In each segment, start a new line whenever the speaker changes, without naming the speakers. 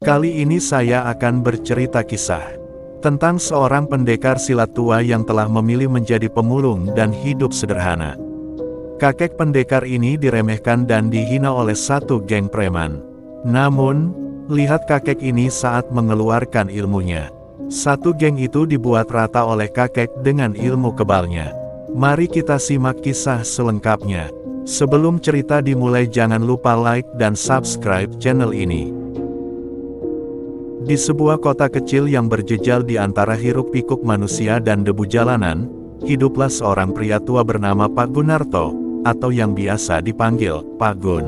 Kali ini saya akan bercerita kisah tentang seorang pendekar silat tua yang telah memilih menjadi pemulung dan hidup sederhana. Kakek pendekar ini diremehkan dan dihina oleh satu geng preman. Namun, lihat kakek ini saat mengeluarkan ilmunya. Satu geng itu dibuat rata oleh kakek dengan ilmu kebalnya. Mari kita simak kisah selengkapnya. Sebelum cerita dimulai, jangan lupa like dan subscribe channel ini. Di sebuah kota kecil yang berjejal di antara hiruk-pikuk manusia dan debu jalanan, hiduplah seorang pria tua bernama Pak Gunarto, atau yang biasa dipanggil Pak Gun.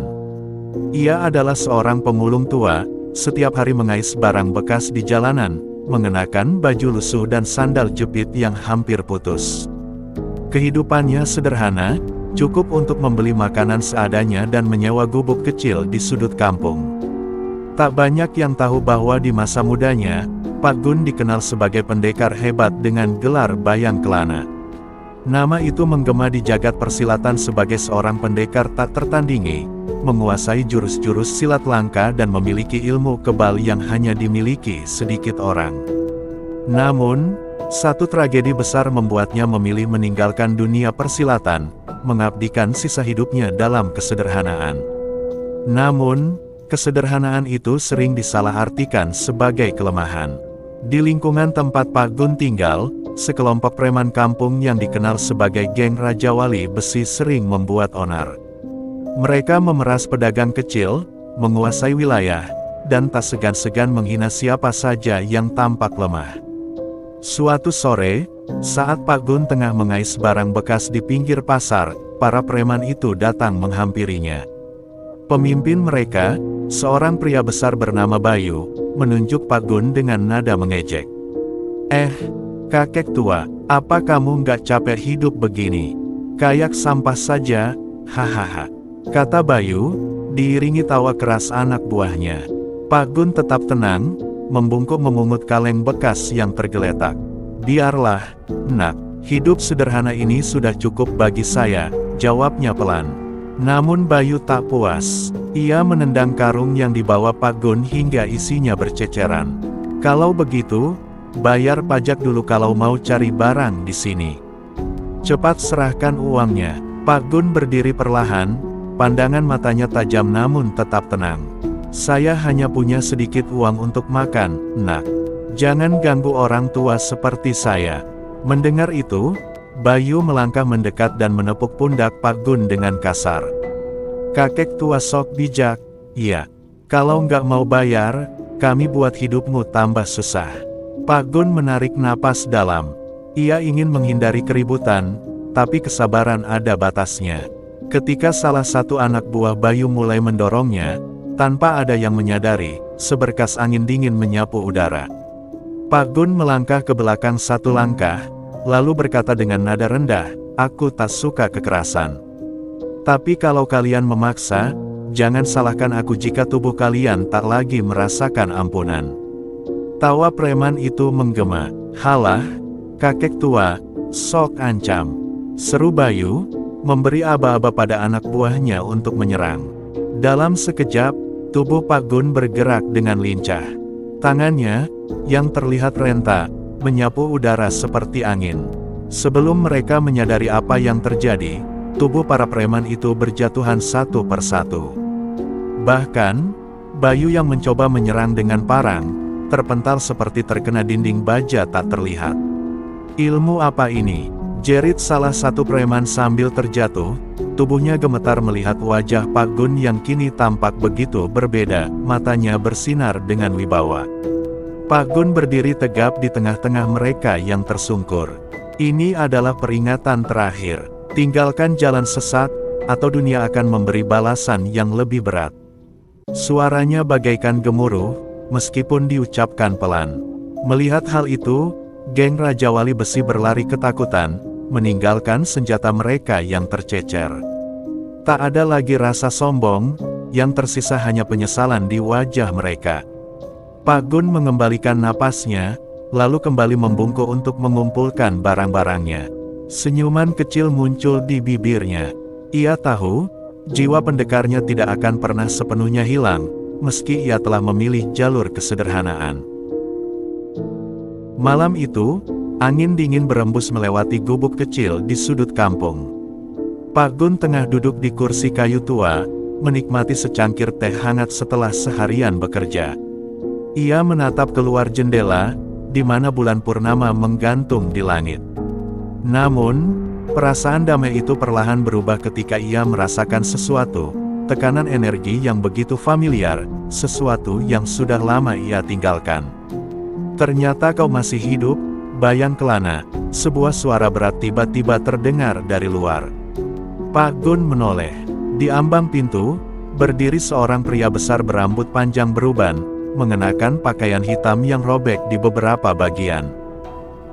Ia adalah seorang pemulung tua, setiap hari mengais barang bekas di jalanan, mengenakan baju lusuh dan sandal jepit yang hampir putus. Kehidupannya sederhana, cukup untuk membeli makanan seadanya dan menyewa gubuk kecil di sudut kampung. Tak banyak yang tahu bahwa di masa mudanya, Pak Gun dikenal sebagai pendekar hebat dengan gelar Bayang Kelana. Nama itu menggema di jagat persilatan sebagai seorang pendekar tak tertandingi, menguasai jurus-jurus silat langka dan memiliki ilmu kebal yang hanya dimiliki sedikit orang. Namun, satu tragedi besar membuatnya memilih meninggalkan dunia persilatan, mengabdikan sisa hidupnya dalam kesederhanaan. Namun, kesederhanaan itu sering disalahartikan sebagai kelemahan. Di lingkungan tempat Pak Gun tinggal, sekelompok preman kampung yang dikenal sebagai geng Raja Wali Besi sering membuat onar. Mereka memeras pedagang kecil, menguasai wilayah, dan tak segan-segan menghina siapa saja yang tampak lemah. Suatu sore, saat Pak Gun tengah mengais barang bekas di pinggir pasar, para preman itu datang menghampirinya. Pemimpin mereka, seorang pria besar bernama Bayu, menunjuk Pak Gun dengan nada mengejek. Kakek tua, apa kamu nggak capek hidup begini? Kayak sampah saja, hahaha, kata Bayu, diiringi tawa keras anak buahnya. Pak Gun tetap tenang, membungkuk memungut kaleng bekas yang tergeletak. Biarlah, nak, hidup sederhana ini sudah cukup bagi saya, jawabnya pelan. Namun Bayu tak puas. Ia menendang karung yang dibawa Pak Gun hingga isinya berceceran. Kalau begitu, bayar pajak dulu kalau mau cari barang di sini. Cepat serahkan uangnya. Pak Gun berdiri perlahan, pandangan matanya tajam namun tetap tenang. Saya hanya punya sedikit uang untuk makan, nak. Jangan ganggu orang tua seperti saya. Mendengar itu, Bayu melangkah mendekat dan menepuk pundak Pak Gun dengan kasar. Kakek tua sok bijak, iya. Kalau nggak mau bayar, kami buat hidupmu tambah susah. Pak Gun menarik napas dalam. Ia ingin menghindari keributan, tapi kesabaran ada batasnya. Ketika salah satu anak buah Bayu mulai mendorongnya, tanpa ada yang menyadari, seberkas angin dingin menyapu udara. Pak Gun melangkah ke belakang satu langkah, lalu berkata dengan nada rendah, "Aku tak suka kekerasan. Tapi kalau kalian memaksa, jangan salahkan aku jika tubuh kalian tak lagi merasakan ampunan." Tawa preman itu menggema. "Halah, kakek tua, sok ancam," seru Bayu, memberi aba-aba pada anak buahnya untuk menyerang. Dalam sekejap, tubuh Pak Gun bergerak dengan lincah. Tangannya, yang terlihat renta, menyapu udara seperti angin. Sebelum mereka menyadari apa yang terjadi, tubuh para preman itu berjatuhan satu persatu. Bahkan, Bayu yang mencoba menyerang dengan parang, terpental seperti terkena dinding baja tak terlihat. "Ilmu apa ini?" jerit salah satu preman sambil terjatuh. Tubuhnya gemetar melihat wajah Pak Gun yang kini tampak begitu berbeda, matanya bersinar dengan wibawa. Pak Gun berdiri tegap di tengah-tengah mereka yang tersungkur. "Ini adalah peringatan terakhir. Tinggalkan jalan sesat, atau dunia akan memberi balasan yang lebih berat." Suaranya bagaikan gemuruh, meskipun diucapkan pelan. Melihat hal itu, geng Raja Wali Besi berlari ketakutan, meninggalkan senjata mereka yang tercecer. Tak ada lagi rasa sombong, yang tersisa hanya penyesalan di wajah mereka. Pak Gun mengembalikan napasnya, lalu kembali membungkuk untuk mengumpulkan barang-barangnya. Senyuman kecil muncul di bibirnya. Ia tahu, jiwa pendekarnya tidak akan pernah sepenuhnya hilang, meski ia telah memilih jalur kesederhanaan. Malam itu, angin dingin berembus melewati gubuk kecil di sudut kampung. Pak Gun tengah duduk di kursi kayu tua, menikmati secangkir teh hangat setelah seharian bekerja. Ia menatap keluar jendela, di mana bulan purnama menggantung di langit. Namun, perasaan damai itu perlahan berubah ketika ia merasakan sesuatu, tekanan energi yang begitu familiar, sesuatu yang sudah lama ia tinggalkan. "Ternyata kau masih hidup, Bayang Kelana," sebuah suara berat tiba-tiba terdengar dari luar. Pak Gun menoleh. Di ambang pintu, berdiri seorang pria besar berambut panjang beruban, mengenakan pakaian hitam yang robek di beberapa bagian.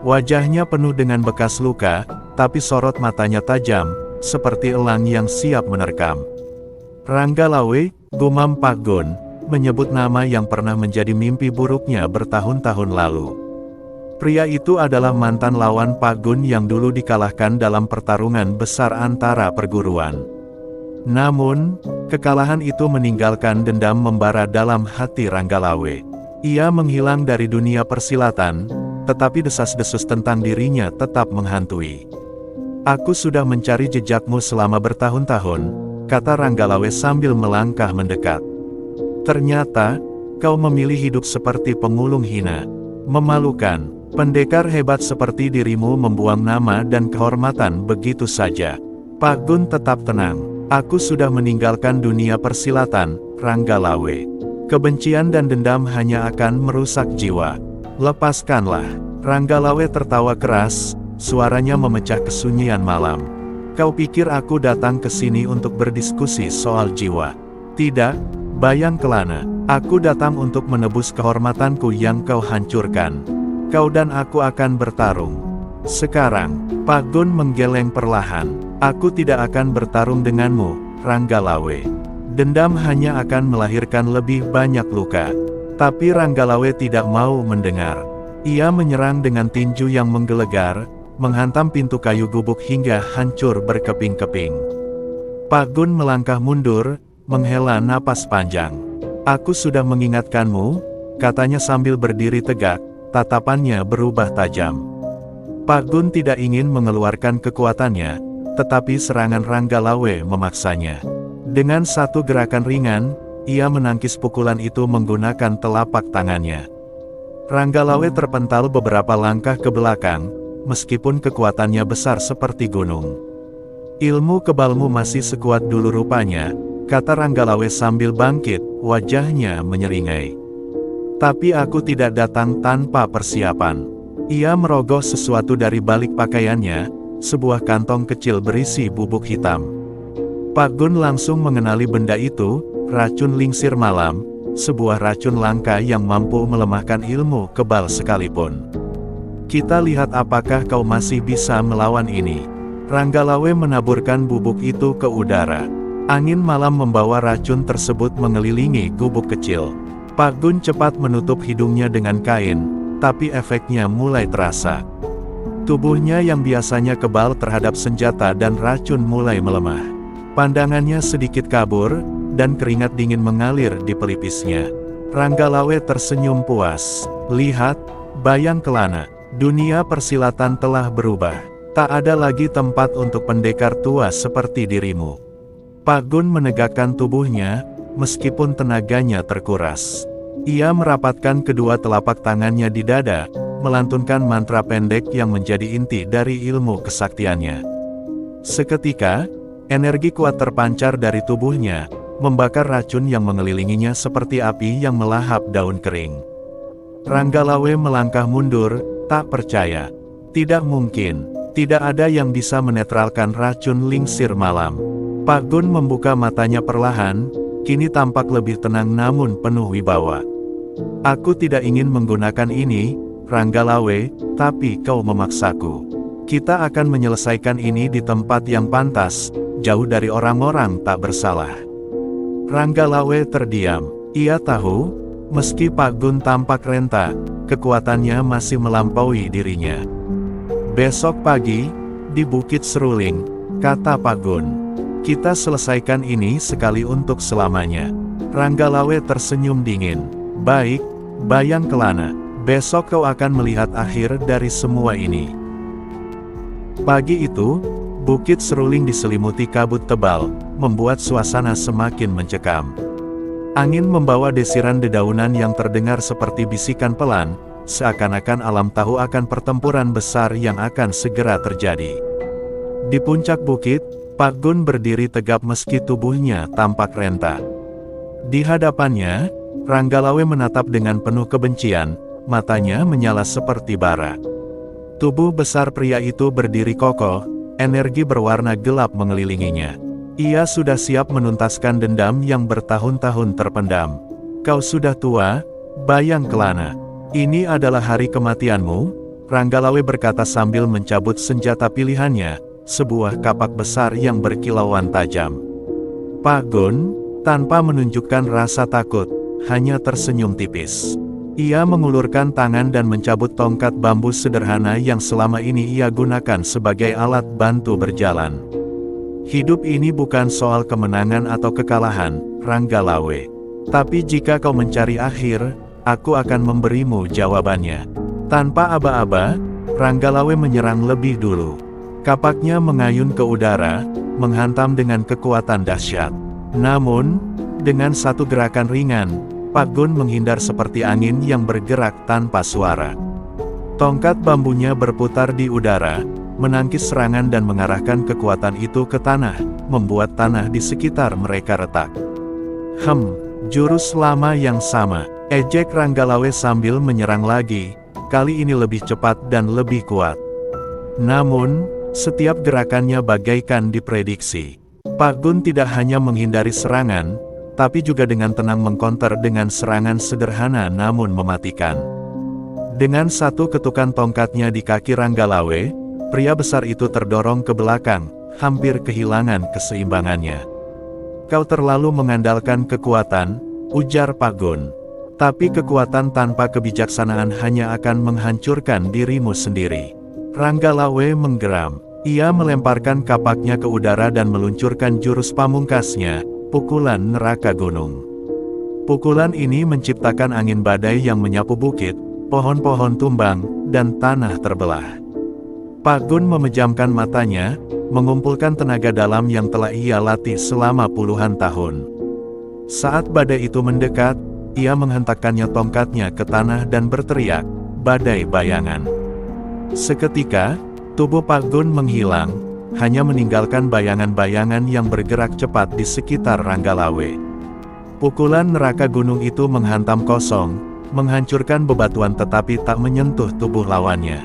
Wajahnya penuh dengan bekas luka, tapi sorot matanya tajam, seperti elang yang siap menerkam. "Ranggalawe," gumam Pak Gun, menyebut nama yang pernah menjadi mimpi buruknya bertahun-tahun lalu. Pria itu adalah mantan lawan Pak Gun yang dulu dikalahkan dalam pertarungan besar antara perguruan. Namun, kekalahan itu meninggalkan dendam membara dalam hati Ranggalawe. Ia menghilang dari dunia persilatan, tetapi desas-desus tentang dirinya tetap menghantui. "Aku sudah mencari jejakmu selama bertahun-tahun," kata Ranggalawe sambil melangkah mendekat. "Ternyata, kau memilih hidup seperti pemulung hina. Memalukan, pendekar hebat seperti dirimu membuang nama dan kehormatan begitu saja." Pak Gun tetap tenang. "Aku sudah meninggalkan dunia persilatan, Ranggalawe. Kebencian dan dendam hanya akan merusak jiwa. Lepaskanlah." Ranggalawe tertawa keras, suaranya memecah kesunyian malam. "Kau pikir aku datang ke sini untuk berdiskusi soal jiwa? Tidak, Bayang Kelana. Aku datang untuk menebus kehormatanku yang kau hancurkan. Kau dan aku akan bertarung. Sekarang." Pak Gun menggeleng perlahan. "Aku tidak akan bertarung denganmu, Ranggalawe. Dendam hanya akan melahirkan lebih banyak luka." Tapi Ranggalawe tidak mau mendengar. Ia menyerang dengan tinju yang menggelegar, menghantam pintu kayu gubuk hingga hancur berkeping-keping. Pak Gun melangkah mundur, menghela napas panjang. "Aku sudah mengingatkanmu," katanya sambil berdiri tegak, tatapannya berubah tajam. Pak Gun tidak ingin mengeluarkan kekuatannya, tetapi serangan Ranggalawe memaksanya. Dengan satu gerakan ringan, ia menangkis pukulan itu menggunakan telapak tangannya. Ranggalawe terpental beberapa langkah ke belakang, meskipun kekuatannya besar seperti gunung. "Ilmu kebalmu masih sekuat dulu rupanya," kata Ranggalawe sambil bangkit, wajahnya menyeringai. "Tapi aku tidak datang tanpa persiapan." Ia merogoh sesuatu dari balik pakaiannya, sebuah kantong kecil berisi bubuk hitam. Pak Gun langsung mengenali benda itu, racun lingsir malam, sebuah racun langka yang mampu melemahkan ilmu kebal sekalipun. "Kita lihat apakah kau masih bisa melawan ini." Ranggalawe menaburkan bubuk itu ke udara. Angin malam membawa racun tersebut mengelilingi gubuk kecil. Pak Gun cepat menutup hidungnya dengan kain, tapi efeknya mulai terasa. Tubuhnya yang biasanya kebal terhadap senjata dan racun mulai melemah. Pandangannya sedikit kabur, dan keringat dingin mengalir di pelipisnya. Ranggalawe tersenyum puas. "Lihat, Bayang Kelana, dunia persilatan telah berubah. Tak ada lagi tempat untuk pendekar tua seperti dirimu." Pak Gun menegakkan tubuhnya, meskipun tenaganya terkuras. Ia merapatkan kedua telapak tangannya di dada, melantunkan mantra pendek yang menjadi inti dari ilmu kesaktiannya. Seketika, energi kuat terpancar dari tubuhnya, membakar racun yang mengelilinginya seperti api yang melahap daun kering. Ranggalawe melangkah mundur, tak percaya. Tidak mungkin, tidak ada yang bisa menetralkan racun lingsir malam. Pak Gun membuka matanya perlahan, kini tampak lebih tenang namun penuh wibawa. "Aku tidak ingin menggunakan ini, Ranggalawe, tapi kau memaksaku. Kita akan menyelesaikan ini di tempat yang pantas, jauh dari orang-orang tak bersalah." Ranggalawe terdiam. Ia tahu, meski Pak Gun tampak renta, kekuatannya masih melampaui dirinya. "Besok pagi, di Bukit Seruling," kata Pak Gun. "Kita selesaikan ini sekali untuk selamanya." Ranggalawe tersenyum dingin. Baik, Bayang Kelana. Besok kau akan melihat akhir dari semua ini. Pagi itu, Bukit Seruling diselimuti kabut tebal, membuat suasana semakin mencekam. Angin membawa desiran dedaunan yang terdengar seperti bisikan pelan, seakan-akan alam tahu akan pertempuran besar yang akan segera terjadi. Di puncak bukit, Pak Gun berdiri tegap meski tubuhnya tampak renta. Di hadapannya, Ranggalawe menatap dengan penuh kebencian, matanya menyala seperti bara. Tubuh besar pria itu berdiri kokoh, energi berwarna gelap mengelilinginya. Ia sudah siap menuntaskan dendam yang bertahun-tahun terpendam. Kau sudah tua, Bayang Kelana. Ini adalah hari kematianmu, Ranggalawe berkata sambil mencabut senjata pilihannya, sebuah kapak besar yang berkilauan tajam. Pak Gun, tanpa menunjukkan rasa takut, hanya tersenyum tipis. Ia mengulurkan tangan dan mencabut tongkat bambu sederhana yang selama ini ia gunakan sebagai alat bantu berjalan. Hidup ini bukan soal kemenangan atau kekalahan, Ranggalawe. Tapi jika kau mencari akhir, aku akan memberimu jawabannya. Tanpa aba-aba, Ranggalawe menyerang lebih dulu. Kapaknya mengayun ke udara, menghantam dengan kekuatan dahsyat. Namun, dengan satu gerakan ringan, Pak Gun menghindar seperti angin yang bergerak tanpa suara. Tongkat bambunya berputar di udara, menangkis serangan dan mengarahkan kekuatan itu ke tanah, membuat tanah di sekitar mereka retak. Jurus lama yang sama, ejek Ranggalawe sambil menyerang lagi, kali ini lebih cepat dan lebih kuat. Namun, setiap gerakannya bagaikan diprediksi. Pak Gun tidak hanya menghindari serangan, tapi juga dengan tenang mengkonter dengan serangan sederhana namun mematikan. Dengan satu ketukan tongkatnya di kaki Ranggalawe, pria besar itu terdorong ke belakang, hampir kehilangan keseimbangannya. Kau terlalu mengandalkan kekuatan, ujar Pak Gun. Tapi kekuatan tanpa kebijaksanaan hanya akan menghancurkan dirimu sendiri. Ranggalawe menggeram. Ia melemparkan kapaknya ke udara dan meluncurkan jurus pamungkasnya, pukulan neraka gunung. Pukulan ini menciptakan angin badai yang menyapu bukit, pohon-pohon tumbang, dan tanah terbelah. Pak Gun memejamkan matanya, mengumpulkan tenaga dalam yang telah ia latih selama puluhan tahun. Saat badai itu mendekat, ia menghentakkannya tongkatnya ke tanah dan berteriak, "Badai bayangan!" Seketika, tubuh Pak Gun menghilang, hanya meninggalkan bayangan-bayangan yang bergerak cepat di sekitar Ranggalawe. Pukulan neraka gunung itu menghantam kosong, menghancurkan bebatuan tetapi tak menyentuh tubuh lawannya.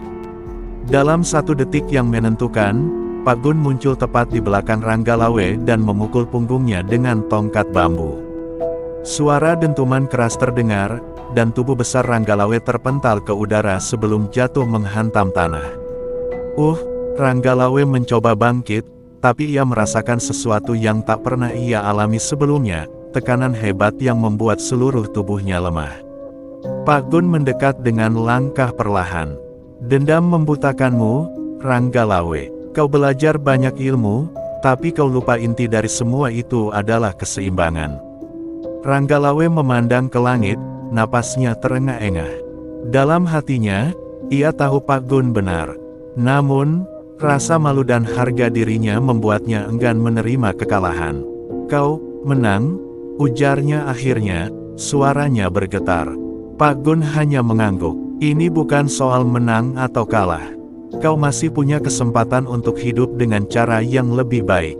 Dalam satu detik yang menentukan, Pak Gun muncul tepat di belakang Ranggalawe dan memukul punggungnya dengan tongkat bambu. Suara dentuman keras terdengar, dan tubuh besar Ranggalawe terpental ke udara sebelum jatuh menghantam tanah. Ranggalawe mencoba bangkit, tapi ia merasakan sesuatu yang tak pernah ia alami sebelumnya, tekanan hebat yang membuat seluruh tubuhnya lemah. Pak Gun mendekat dengan langkah perlahan. "Dendam membutakanmu, Ranggalawe. Kau belajar banyak ilmu, tapi kau lupa inti dari semua itu adalah keseimbangan." Ranggalawe memandang ke langit, napasnya terengah-engah. Dalam hatinya, ia tahu Pak Gun benar. Namun, rasa malu dan harga dirinya membuatnya enggan menerima kekalahan. "Kau menang," ujarnya akhirnya, suaranya bergetar. Pak Gun hanya mengangguk. "Ini bukan soal menang atau kalah. Kau masih punya kesempatan untuk hidup dengan cara yang lebih baik."